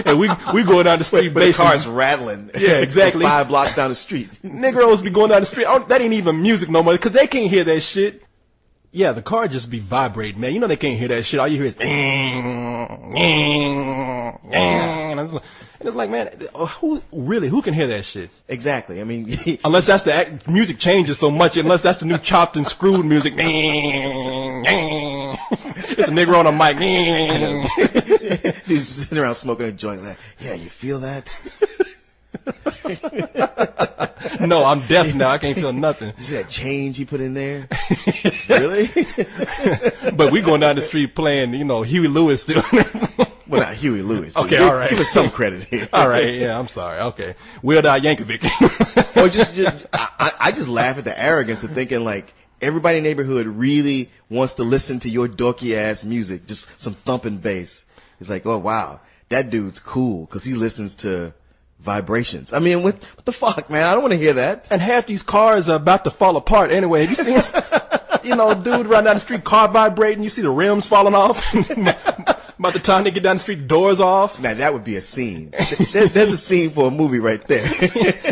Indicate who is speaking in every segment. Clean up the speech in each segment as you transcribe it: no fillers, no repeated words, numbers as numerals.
Speaker 1: And we going down the street
Speaker 2: but the
Speaker 1: basically.
Speaker 2: car's rattling.
Speaker 1: Yeah, exactly.
Speaker 2: 5 blocks down the street.
Speaker 1: Negroes be going down the street. That ain't even music no more because they can't hear that shit. Yeah, the car just be vibrating, man. You know they can't hear that shit. All you hear is and it's like, man, who can hear that shit?
Speaker 2: Exactly. I mean,
Speaker 1: unless that's the music changes so much, unless that's the new chopped and screwed music. It's a nigga on a mic.
Speaker 2: He's sitting around smoking a joint like, yeah, you feel that?
Speaker 1: No, I'm deaf now. I can't feel nothing.
Speaker 2: You see that change he put in there? Really?
Speaker 1: But we going down the street playing, Huey Lewis still.
Speaker 2: Well, not Huey Lewis.
Speaker 1: Okay, all right.
Speaker 2: Give us some credit here.
Speaker 1: All right, yeah, I'm sorry. Okay. Weird Al Yankovic.
Speaker 2: I just laugh at the arrogance of thinking like everybody in the neighborhood really wants to listen to your dorky ass music, just some thumping bass. It's like, oh wow, that dude's cool because he listens to vibrations. I mean, what the fuck, man? I don't want to hear that.
Speaker 1: And half these cars are about to fall apart anyway. Have you seen, dude run down the street, car vibrating, you see the rims falling off? By the time they get down the street, the door's off.
Speaker 2: Now that would be a scene. There's a scene for a movie right there.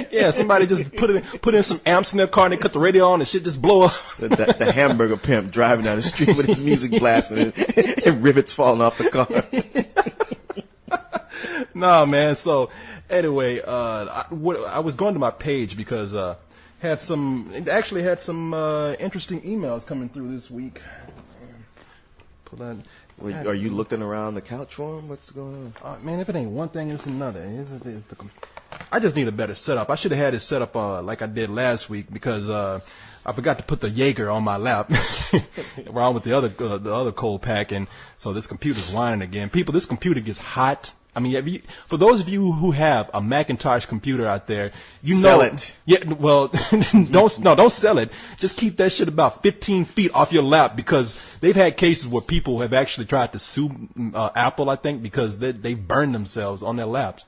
Speaker 1: Yeah, somebody just put in some amps in their car and they cut the radio on and shit just blow up.
Speaker 2: The hamburger pimp driving down the street with his music blasting and rivets falling off the car.
Speaker 1: No, man. So anyway, I was going to my page because had some interesting emails coming through this week. Pull that.
Speaker 2: Are you looking around the couch for him? What's going on?
Speaker 1: Man, if it ain't one thing, it's another. I just need a better setup. I should have had it set up like I did last week because I forgot to put the Jaeger on my lap along with the other cold pack, and so this computer's whining again. People, this computer gets hot. I mean, for those of you who have a Macintosh computer out there,
Speaker 2: sell it.
Speaker 1: Yeah, well, don't sell it. Just keep that shit about 15 feet off your lap because they've had cases where people have actually tried to sue Apple, I think, because they burned themselves on their laps.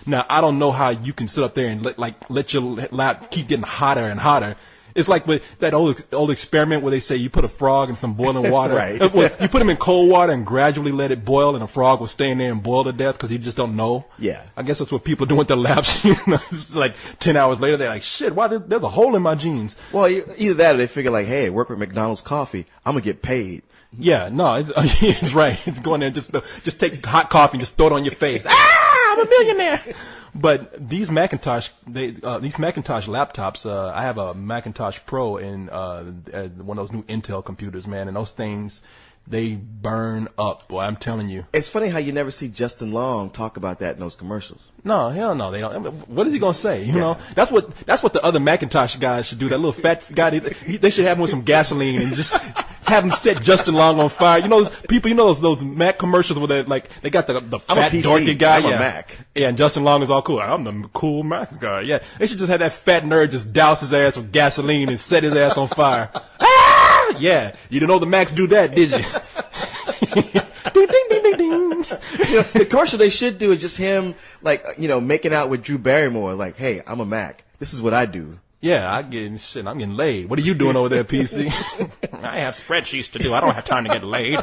Speaker 1: Now, I don't know how you can sit up there and let your lap keep getting hotter and hotter. It's like with that old experiment where they say you put a frog in some boiling water.
Speaker 2: Right.
Speaker 1: Well, you put him in cold water and gradually let it boil, and a frog will stay in there and boil to death because you just don't know.
Speaker 2: Yeah.
Speaker 1: I guess that's what people do with their laps. It's like 10 hours later, they're like, shit, why there's a hole in my jeans.
Speaker 2: Well, either that or they figure like, hey, I work with McDonald's coffee. I'm going to get paid.
Speaker 1: Yeah, no, it's right. It's going there and just take hot coffee and just throw it on your face. I'm a millionaire. But these Macintosh laptops, I have a Macintosh Pro and one of those new Intel computers, man, and those things, they burn up. Boy, I'm telling you.
Speaker 2: It's funny how you never see Justin Long talk about that in those commercials.
Speaker 1: No, hell no, they don't. I mean, what is he gonna say? You know, that's what the other Macintosh guys should do. That little fat guy, they should have him with some gasoline and just have him set Justin Long on fire. You know, those Mac commercials where they got the fat dorky guy.
Speaker 2: I'm a Mac.
Speaker 1: Yeah, and Justin Long is all cool. I'm the cool Mac guy. Yeah, they should just have that fat nerd just douse his ass with gasoline and set his ass on fire. Yeah, you didn't know the Macs do that, did you? Ding, ding, ding, ding, ding.
Speaker 2: The commercial they should do is just him, making out with Drew Barrymore. Like, hey, I'm a Mac. This is what I do.
Speaker 1: Yeah, I'm getting laid. What are you doing over there, PC? I have spreadsheets to do. I don't have time to get laid.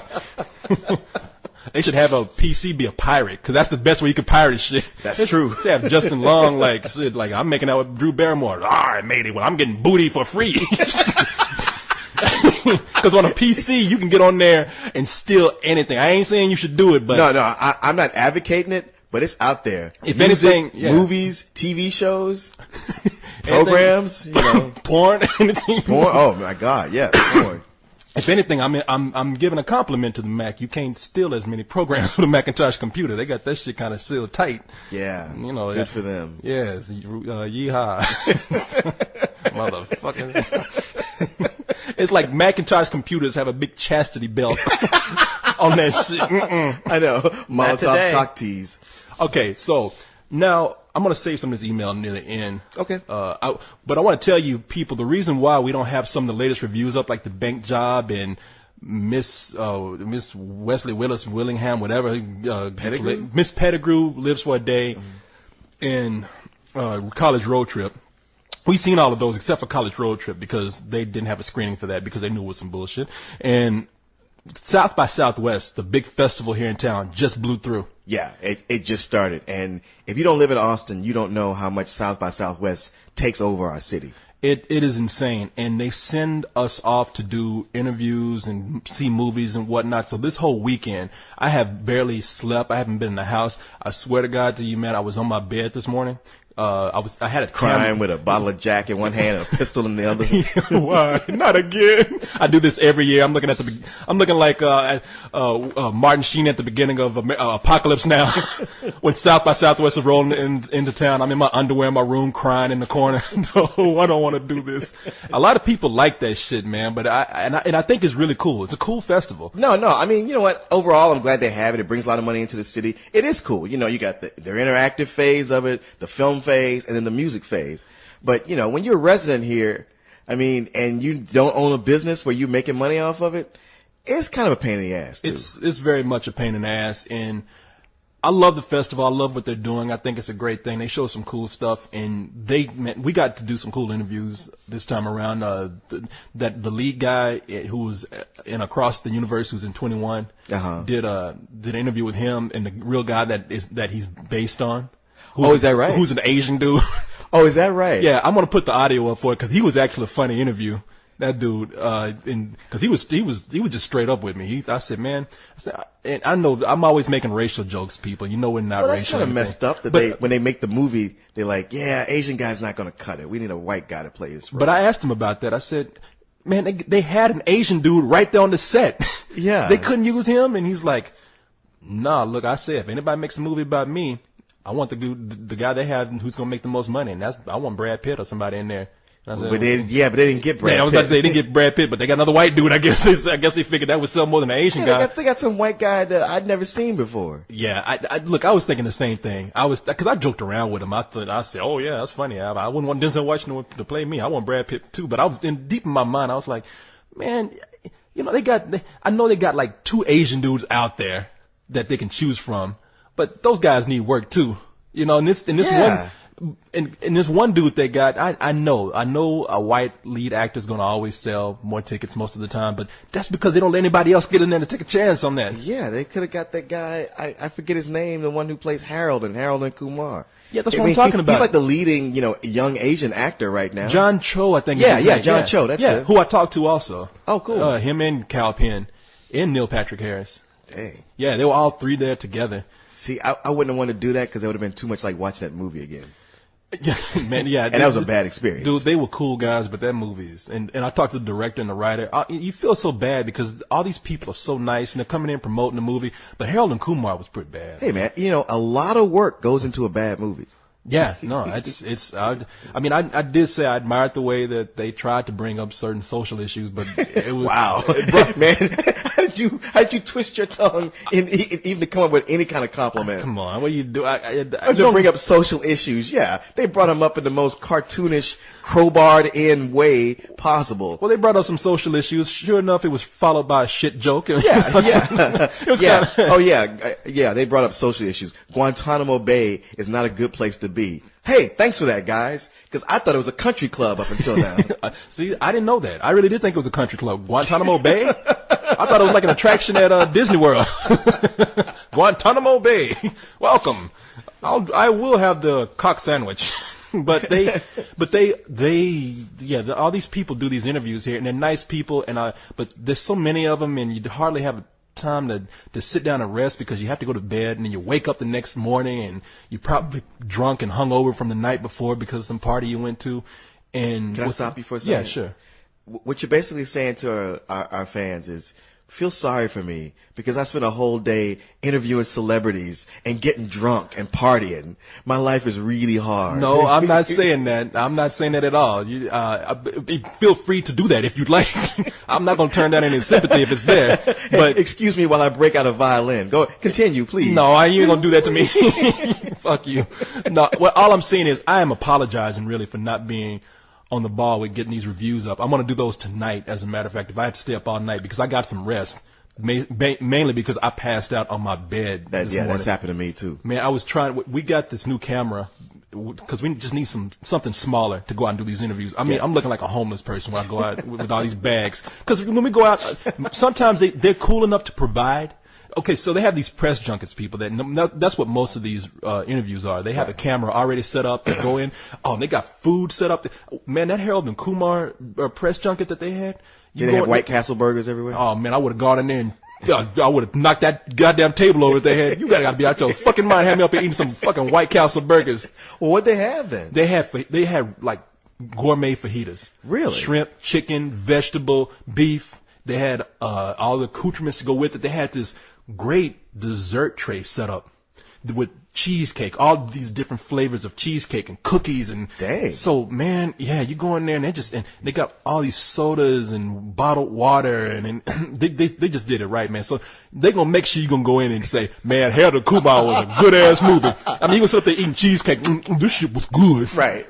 Speaker 1: They should have a PC be a pirate, because that's the best way you can pirate shit.
Speaker 2: That's true.
Speaker 1: They have Justin Long, I'm making out with Drew Barrymore. All right, matey, well, I'm getting booty for free. Because on a PC, you can get on there and steal anything. I ain't saying you should do it, but...
Speaker 2: No, I'm not advocating it, but it's out there.
Speaker 1: If
Speaker 2: Music,
Speaker 1: anything, yeah.
Speaker 2: Movies, TV shows, programs,
Speaker 1: porn, anything.
Speaker 2: Porn, oh my God, yeah, porn.
Speaker 1: If anything, I'm giving a compliment to the Mac. You can't steal as many programs with a Macintosh computer. They got that shit kind of sealed tight.
Speaker 2: Yeah, good for them.
Speaker 1: Yes, yeehaw, motherfucking. It's like Macintosh computers have a big chastity belt on that shit.
Speaker 2: I know, Molotov cocktease.
Speaker 1: Okay, so now I'm going to save some of this email near the end.
Speaker 2: Okay.
Speaker 1: But I want to tell you, people, the reason why we don't have some of the latest reviews up, like the Bank Job and Miss Wesley Willis Willingham, whatever.
Speaker 2: Pettigrew?
Speaker 1: Miss Pettigrew Lives for a Day, and College Road Trip. We've seen all of those except for College Road Trip because they didn't have a screening for that because they knew it was some bullshit. And South by Southwest, the big festival here in town, just blew through.
Speaker 2: Yeah, it just started. And if you don't live in Austin, you don't know how much South by Southwest takes over our city.
Speaker 1: It is insane, and they send us off to do interviews and see movies and whatnot. So this whole weekend, I have barely slept. I haven't been in the house. I swear to God to you, man, I was on my bed this morning. I had a
Speaker 2: crying with a bottle of Jack in one hand and a pistol in the other.
Speaker 1: Why? Not again. I do this every year. I'm looking like Martin Sheen at the beginning of Apocalypse Now, when South by Southwest is rolling into town. I'm in my underwear in my room crying in the corner. No, I don't want to do this. A lot of people like that shit, man, but I think it's really cool. It's a cool festival.
Speaker 2: No, I mean, you know what? Overall, I'm glad they have it. It brings a lot of money into the city. It is cool. You know, you got their interactive phase of it, the film phase, and then the music phase. But, you know, when you're a resident here, I mean, and you don't own a business where you're making money off of it, it's kind of a pain in the ass, too.
Speaker 1: It's very much a pain in the ass, and I love the festival. I love what they're doing. I think it's a great thing. They show some cool stuff, and we got to do some cool interviews this time around. The lead guy who was in Across the Universe, who's in 21, did an interview with him, and the real guy that he's based on.
Speaker 2: Is that right?
Speaker 1: Who's an Asian dude.
Speaker 2: Oh, is that right?
Speaker 1: Yeah, I'm gonna put the audio up for it because he was actually a funny interview. That dude, because he was just straight up with me. I said, and I know I'm always making racial jokes, people. You know we're not racial.
Speaker 2: That's kind of messed up that when they make the movie, they're like, yeah, Asian guy's not gonna cut it. We need a white guy to play this role.
Speaker 1: But I asked him about that. I said, man, they had an Asian dude right there on the set.
Speaker 2: Yeah,
Speaker 1: they couldn't use him, and he's like, nah, look, I said, if anybody makes a movie about me, I want the guy they have who's gonna make the most money, and I want Brad Pitt or somebody in there. Said,
Speaker 2: but they didn't get Brad Pitt.
Speaker 1: They didn't get Brad Pitt, but they got another white dude. I guess they figured that would sell more than an Asian guy.
Speaker 2: They got some white guy that I'd never seen before.
Speaker 1: Yeah, I was thinking the same thing. Because I joked around with him. I said, oh yeah, that's funny. I wouldn't want Denzel Washington to play me. I want Brad Pitt too. But I was deep in my mind. I was like, man, you know, I know they got like 2 Asian dudes out there that they can choose from, but those guys need work too. You know, and this one dude they got, I know a white lead actor is going to always sell more tickets most of the time, but that's because they don't let anybody else get in there to take a chance on that.
Speaker 2: Yeah, they could have got that guy, I forget his name, the one who plays Harold and Kumar.
Speaker 1: Yeah, that's what I'm talking about.
Speaker 2: He's like the leading, you know, young Asian actor right now.
Speaker 1: John Cho, I think.
Speaker 2: Yeah, John Cho, that's it.
Speaker 1: Who I talked to also.
Speaker 2: Oh, cool.
Speaker 1: Him and Kal Penn and Neil Patrick Harris.
Speaker 2: Dang.
Speaker 1: Yeah, they were all 3 there together.
Speaker 2: See, I wouldn't have wanted to do that because it would have been too much like watching that movie again.
Speaker 1: Yeah, man, yeah.
Speaker 2: And that was a bad experience.
Speaker 1: Dude, they were cool guys, but that movie is, and I talked to the director and the writer. You feel so bad because all these people are so nice and they're coming in promoting the movie, but Harold and Kumar was pretty bad.
Speaker 2: Hey man, you know, a lot of work goes into a bad movie.
Speaker 1: Yeah, no, I mean, I did say I admired the way that they tried to bring up certain social issues, but it was
Speaker 2: wow, man. How did you twist your tongue even to come up with any kind of compliment?
Speaker 1: Come on, what do you do?
Speaker 2: To bring up social issues, yeah. They brought them up in the most cartoonish, crowbarred in way possible.
Speaker 1: Well, they brought up some social issues. Sure enough, it was followed by a shit joke.
Speaker 2: Yeah. It was yeah. They brought up social issues. Guantanamo Bay is not a good place to be. Hey, thanks for that, guys. Because I thought it was a country club up until now.
Speaker 1: See, I didn't know that. I really did think it was a country club. Guantanamo Bay? I thought it was like an attraction at Disney World. Guantanamo Bay. Welcome. I will have the cock sandwich. But all these people do these interviews here, and they're nice people, but there's so many of them, and you hardly have time to sit down and rest because you have to go to bed, and then you wake up the next morning, and you're probably drunk and hungover from the night before because of some party you went to. And
Speaker 2: can I stop you for a second?
Speaker 1: Yeah, sure.
Speaker 2: What you're basically saying to our fans is, feel sorry for me because I spent a whole day interviewing celebrities and getting drunk and partying. My life is really hard.
Speaker 1: No, I'm not saying that. I'm not saying that at all. You, feel free to do that if you'd like. I'm not going to turn down any sympathy if it's there. But
Speaker 2: excuse me while I break out a violin. Go continue, please.
Speaker 1: No, you ain't going to do that to me. Fuck you. No, well, all I'm saying is I am apologizing really for not being on the ball with getting these reviews up. I'm going to do those tonight, as a matter of fact, if I had to stay up all night, because I got some rest. Mainly because I passed out on my bed this morning.
Speaker 2: That's happened to me too.
Speaker 1: Man, we got this new camera, because we just need something smaller to go out and do these interviews. I mean, I'm looking like a homeless person when I go out with all these bags. Because when we go out, sometimes they're cool enough to provide. Okay, so they have these press junkets, people. That's what most of these interviews are. They have a camera already set up. They go in. Oh, and they got food set up. Man, that Harold and Kumar press junket that they had.
Speaker 2: They have White Castle burgers everywhere.
Speaker 1: Oh man, I would have gone in there and I would have knocked that goddamn table over if they had. You gotta be out your fucking mind. Have me up here eating some fucking White Castle burgers.
Speaker 2: Well, what'd they have then?
Speaker 1: They had like gourmet fajitas.
Speaker 2: Really?
Speaker 1: Shrimp, chicken, vegetable, beef. They had all the accoutrements to go with it. They had this great dessert tray set up with cheesecake, all these different flavors of cheesecake and cookies and
Speaker 2: dang.
Speaker 1: So man, yeah, you go in there and they got all these sodas and bottled water and they just did it right, man. So they gonna make sure you gonna go in and say, man, Harold and Kumar was a good ass movie. I mean, you gonna sit up there eating cheesecake. This shit was good.
Speaker 2: Right.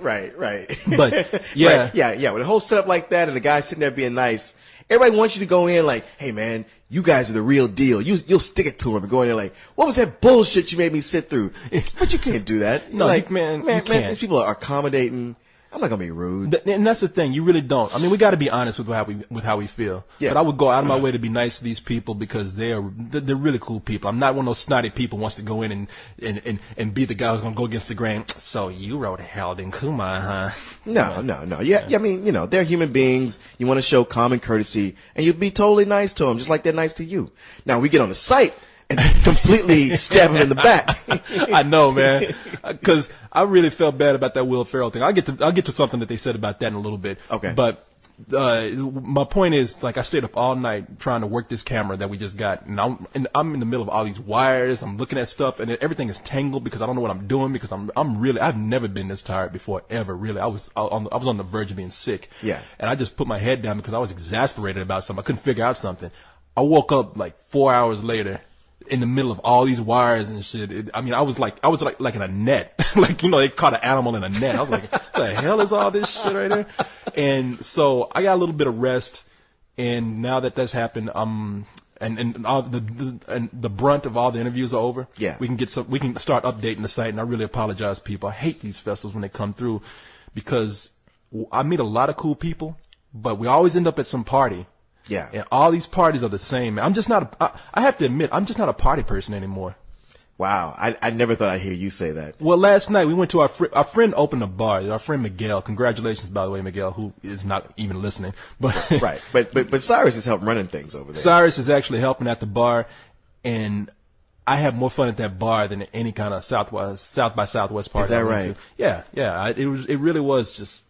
Speaker 1: But yeah,
Speaker 2: yeah. With a whole setup like that and the guy sitting there being nice, everybody wants you to go in like, hey man, you guys are the real deal. You'll stick it to him and go in there like, what was that bullshit you made me sit through? But you can't do that.
Speaker 1: No,
Speaker 2: like,
Speaker 1: man, you can't.
Speaker 2: These people are accommodating. I'm not gonna be rude.
Speaker 1: And that's the thing. You really don't. I mean, we got to be honest with how we feel.
Speaker 2: Yeah.
Speaker 1: But I would go out of my way to be nice to these people because they're really cool people. I'm not one of those snotty people who wants to go in and be the guy who's gonna go against the grain. So you wrote Harold and Kumar, huh?
Speaker 2: No. Yeah, I mean, they're human beings. You want to show common courtesy, and you'd be totally nice to them, just like they're nice to you. Now we get on the site and completely stab him in the back.
Speaker 1: I know, man, because I really felt bad about that Will Ferrell thing. I'll get to something that they said about that in a little bit.
Speaker 2: Okay.
Speaker 1: But my point is, like, I stayed up all night trying to work this camera that we just got, and I'm in the middle of all these wires. I'm looking at stuff, and everything is tangled because I don't know what I'm doing because I've never been this tired before ever. Really, I was on the verge of being sick.
Speaker 2: Yeah.
Speaker 1: And I just put my head down because I was exasperated about something. I couldn't figure out something. I woke up like 4 hours later, in the middle of all these wires and shit. I was like in a net. Like, they caught an animal in a net. I was like, what the hell is all this shit right here? And so I got a little bit of rest. And now that that's happened, and the brunt of all the interviews are over.
Speaker 2: Yeah.
Speaker 1: We can start updating the site. And I really apologize, people. I hate these festivals when they come through because I meet a lot of cool people, but we always end up at some party.
Speaker 2: Yeah.
Speaker 1: And all these parties are the same, man. I have to admit, I'm just not a party person anymore.
Speaker 2: Wow. I never thought I'd hear you say that.
Speaker 1: Well, last night we went to our friend opened a bar. Our friend Miguel. Congratulations, by the way, Miguel, who is not even listening. But
Speaker 2: right. But Cyrus has helped running things over there.
Speaker 1: Cyrus is actually helping at the bar, and I have more fun at that bar than any kind of South by Southwest party.
Speaker 2: Is that right?
Speaker 1: Yeah. It really was just.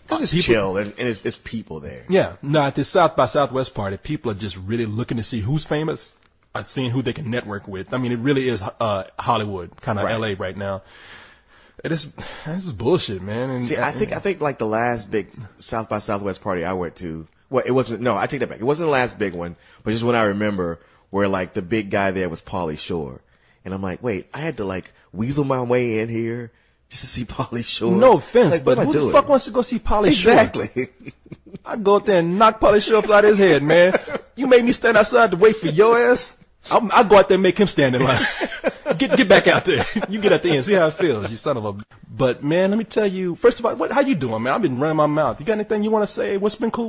Speaker 2: Because it's chill and it's people there.
Speaker 1: Yeah. No, at this South by Southwest party, people are just really looking to see who's famous, seeing who they can network with. I mean, it really is Hollywood, kind of LA right now. This is bullshit, man. And
Speaker 2: see, I think like the last big South by Southwest party I went to, well, it wasn't. No, I take that back. It wasn't the last big one, but just when I remember where like the big guy there was Pauly Shore, and I'm like, wait, I had to like weasel my way in here just to see Pauly Shore.
Speaker 1: No offense,
Speaker 2: like,
Speaker 1: but who the fuck wants to go see Pauly Shore?
Speaker 2: Exactly.
Speaker 1: I'd go up there and knock Pauly Shore upside his head, man. You made me stand outside to wait for your ass. I'll go out there and make him stand in line. Get back out there. You get at the end, see how it feels, you son of a. But man, let me tell you. First of all, how you doing, man? I've been running my mouth. You got anything you want to say? What's been cool?